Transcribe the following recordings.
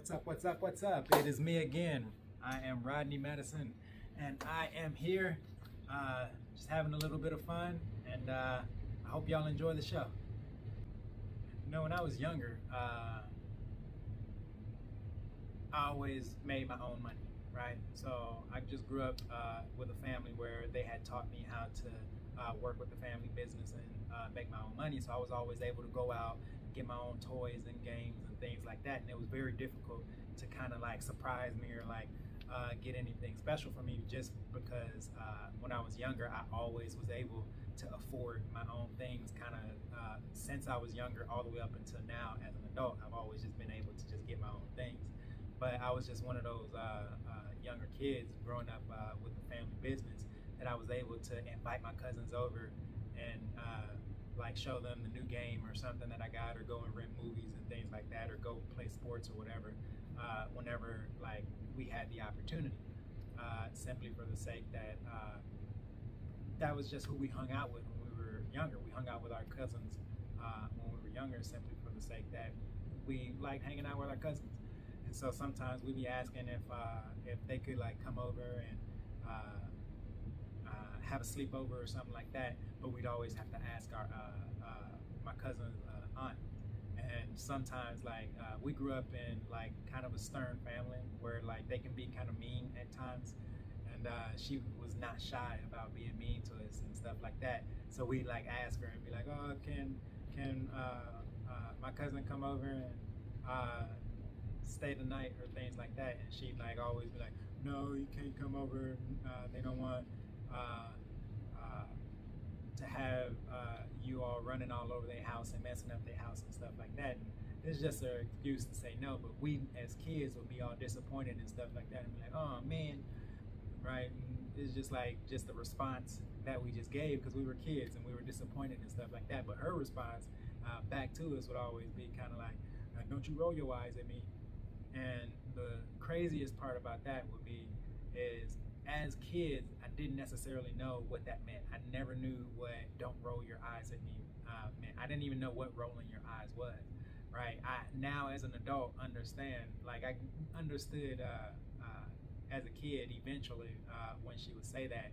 What's up, what's up, what's up? It is me again. I am Rodney Madison, and I am here just having a little bit of fun, and I hope y'all enjoy the show. You know, when I was younger, I always made my own money, right? So I just grew up with a family where they had taught me how to work with the family business and make my own money. So I was always able to go out, get my own toys and games and things like that. And it was very difficult to kind of like surprise me or like get anything special for me, just because when I was younger, I always was able to afford my own things kind of since I was younger all the way up until now as an adult. I've always just been able to just get my own things. But I was just one of those younger kids growing up with the family business that I was able to invite my cousins over and like show them the new game or something that I got, or go and rent movies and things like that, or go play sports or whatever whenever like we had the opportunity, simply for the sake that that was just who we hung out with when we were younger. We hung out with our cousins when we were younger, simply for the sake that we liked hanging out with our cousins. And so sometimes we'd be asking if they could like come over and have a sleepover or something like that, but we'd always have to ask our my cousin's aunt. And sometimes like we grew up in like kind of a stern family where like they can be kind of mean at times, and she was not shy about being mean to us and stuff like that. So we'd like ask her and be like, oh, can my cousin come over and stay the night or things like that? And she'd like always be like, no, you can't come over. They don't want to have you all running all over their house and messing up their house and stuff like that. And it's just an excuse to say no. But we as kids would be all disappointed and stuff like that and be like, oh man, right? And it's just like just the response that we just gave because we were kids and we were disappointed and stuff like that. But her response back to us would always be kind of like, don't you roll your eyes at me. And the craziest part about that would be is as kids, I didn't necessarily know what that meant. I never knew what "don't roll your eyes at me" meant. I didn't even know what rolling your eyes was, right? I now as an adult understand, like I understood as a kid eventually when she would say that,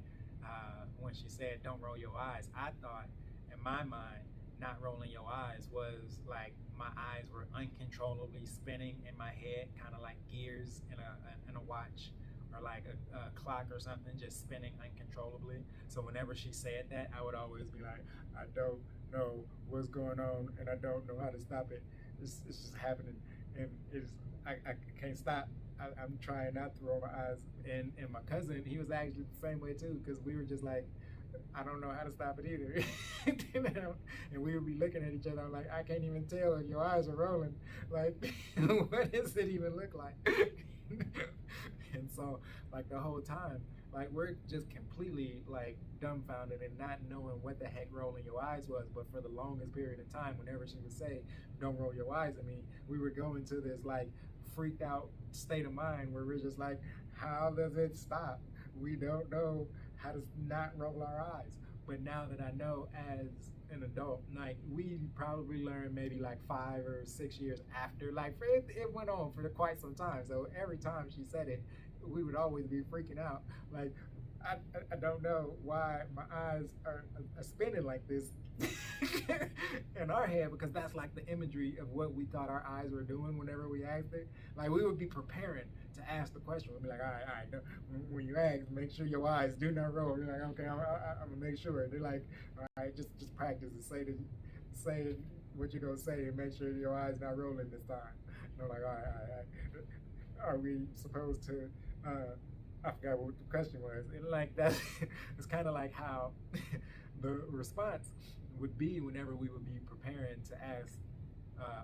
when she said "don't roll your eyes," I thought in my mind not rolling your eyes was like my eyes were uncontrollably spinning in my head, kind of like gears in a watch, or like a clock or something, just spinning uncontrollably. So whenever she said that, I would always be like, I don't know what's going on and I don't know how to stop it. It's just happening and I can't stop. I'm trying not to roll my eyes. And my cousin, he was actually the same way too, because we were just like, I don't know how to stop it either. And we would be looking at each other. I'm like, I can't even tell if your eyes are rolling. Like, what does it even look like? And so, like the whole time, like we're just completely like dumbfounded and not knowing what the heck rolling your eyes was. But for the longest period of time, whenever she would say, "Don't roll your eyes at me," we would go into this like freaked out state of mind where we're just like, how does it stop? We don't know how to not roll our eyes. But now that I know as an adult, like we probably learned maybe like 5 or 6 years after, like it went on for quite some time. So every time she said it, we would always be freaking out. Like, I don't know why my eyes are spinning like this in our head, because that's like the imagery of what we thought our eyes were doing whenever we asked it. Like we would be preparing to ask the question. We'd be like, all right, when you ask, make sure your eyes do not roll. You're like, okay, I'm gonna make sure. They're like, all right, just practice and say what you're gonna say and make sure your eyes not rolling this time. And I'm like, all right. Are we supposed to? I forgot what the question was. And like that, it's kind of like how the response would be whenever we would be preparing to ask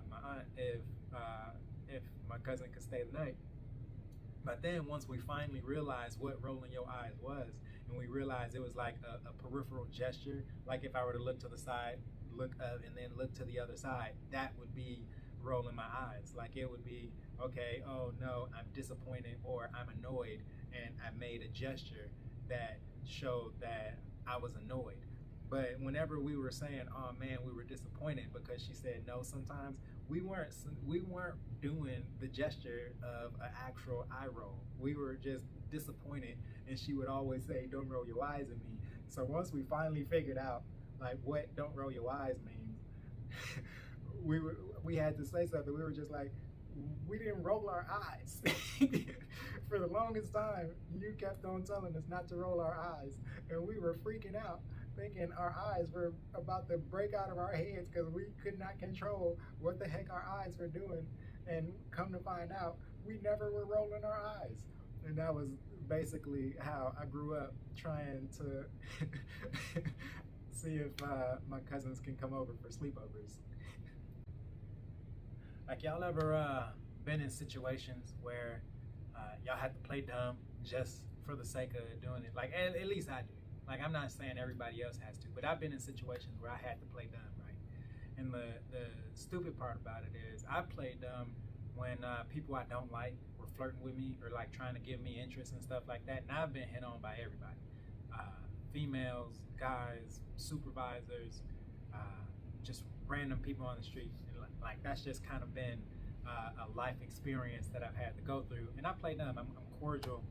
my aunt if my cousin could stay the night. But then once we finally realized what rolling your eyes was, and we realized it was like a peripheral gesture, like if I were to look to the side, look up, and then look to the other side, that would be rolling my eyes. Like it would be, okay, oh no, I'm disappointed or I'm annoyed, and I made a gesture that showed that I was annoyed. But whenever we were saying, "Oh man, we were disappointed," because she said no, sometimes we weren't doing the gesture of an actual eye roll. We were just disappointed, and she would always say, "Don't roll your eyes at me." So once we finally figured out like what "don't roll your eyes" means, we had to say something. We were just like, we didn't roll our eyes. For the longest time, you kept on telling us not to roll our eyes, and we were freaking out, thinking our eyes were about to break out of our heads because we could not control what the heck our eyes were doing. And come to find out, we never were rolling our eyes. And that was basically how I grew up, trying to see if my cousins can come over for sleepovers. Like, y'all ever been in situations where y'all had to play dumb just for the sake of doing it? Like, at least I do. Like, I'm not saying everybody else has to, but I've been in situations where I had to play dumb, right? And the stupid part about it is I played dumb when people I don't like were flirting with me or like trying to give me interest and stuff like that. And I've been hit on by everybody. Females, guys, supervisors, just random people on the street. Like, that's just kind of been a life experience that I've had to go through. And I play dumb. I'm cordial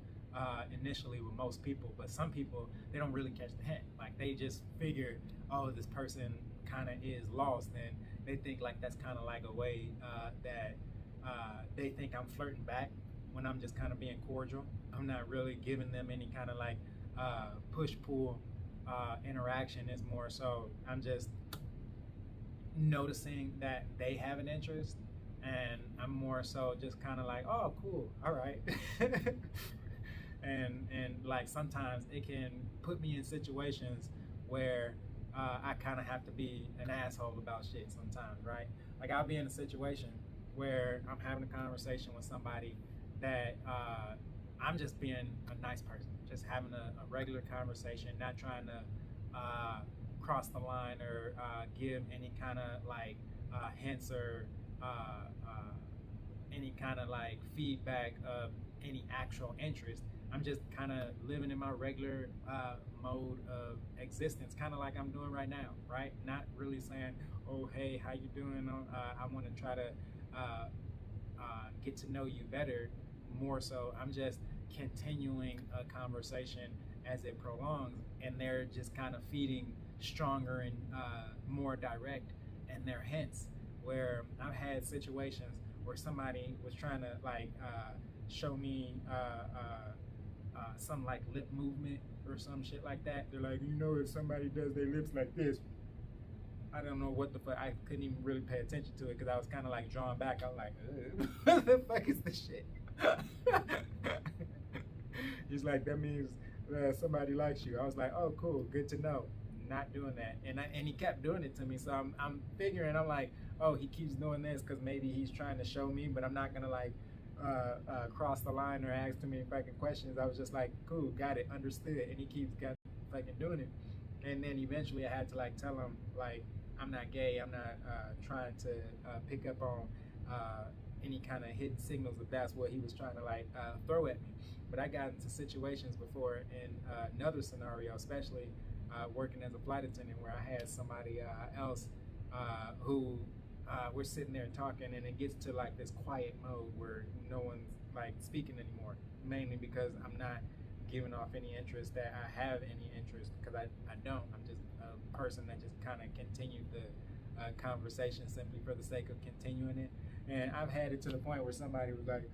initially with most people, but some people, they don't really catch the hint. Like, they just figure, oh, this person kind of is lost, and they think like that's kind of like a way that they think I'm flirting back when I'm just kind of being cordial. I'm not really giving them any kind of like push-pull interaction. It's more so I'm just noticing that they have an interest, and I'm more so just kind of like, oh, cool, all right. and like sometimes it can put me in situations where I kind of have to be an asshole about shit sometimes, right? Like, I'll be in a situation where I'm having a conversation with somebody that I'm just being a nice person, just having a regular conversation, not trying to cross the line or give any kind of like hints or any kind of like feedback of any actual interest. I'm just kind of living in my regular mode of existence, kind of like I'm doing right now, right? Not really saying, oh, hey, how you doing? I want to try to get to know you better. More so, I'm just continuing a conversation as it prolongs, and they're just kind of feeding stronger and more direct in their hints. Where I've had situations where somebody was trying to like show me some like lip movement or some shit like that. They're like, if somebody does their lips like this, I don't know what the fuck. I couldn't even really pay attention to it because I was kind of like drawn back. I was like, what the fuck is this shit? He's like, that means somebody likes you. I was like, oh, cool, good to know. Not doing that, and he kept doing it to me. So I'm figuring, I'm like, oh, he keeps doing this because maybe he's trying to show me, but I'm not gonna like cross the line or ask too many fucking questions. I was just like, cool, got it, understood. And he keeps fucking doing it. And then eventually I had to like tell him, like, I'm not gay. I'm not trying to pick up on any kind of hidden signals if that's what he was trying to like throw at me. But I got into situations before in another scenario, especially working as a flight attendant, where I had somebody else who we're sitting there talking, and it gets to like this quiet mode where no one's like speaking anymore, mainly because I'm not giving off any interest that I have any interest, because I don't. I'm just a person that just kind of continued the conversation simply for the sake of continuing it. And I've had it to the point where somebody was like,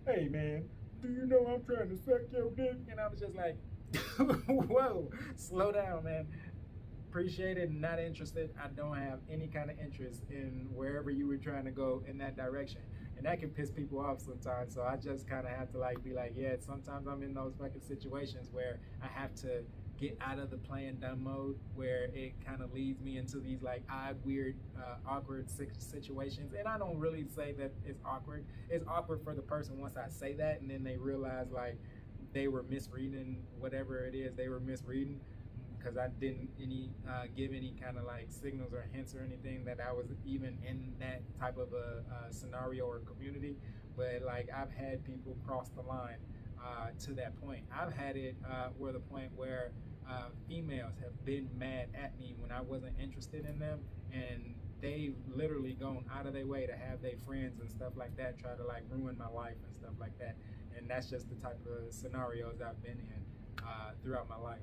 hey man, do you know I'm trying to suck your dick? And I was just like, whoa, slow down, man. Appreciate it, not interested. I don't have any kind of interest in wherever you were trying to go in that direction. And that can piss people off sometimes. So I just kind of have to like be like, yeah, sometimes I'm in those fucking situations where I have to get out of the playing dumb mode, where it kind of leads me into these like odd, weird, awkward situations. And I don't really say that it's awkward. It's awkward for the person once I say that, and then they realize like they were misreading whatever it is they were misreading, because I didn't give any kind of like signals or hints or anything that I was even in that type of a scenario or community. But like, I've had people cross the line to that point. I've had it where the point where females have been mad at me when I wasn't interested in them, and they've literally gone out of their way to have their friends and stuff like that try to like ruin my life and stuff like that. And that's just the type of scenarios I've been in throughout my life.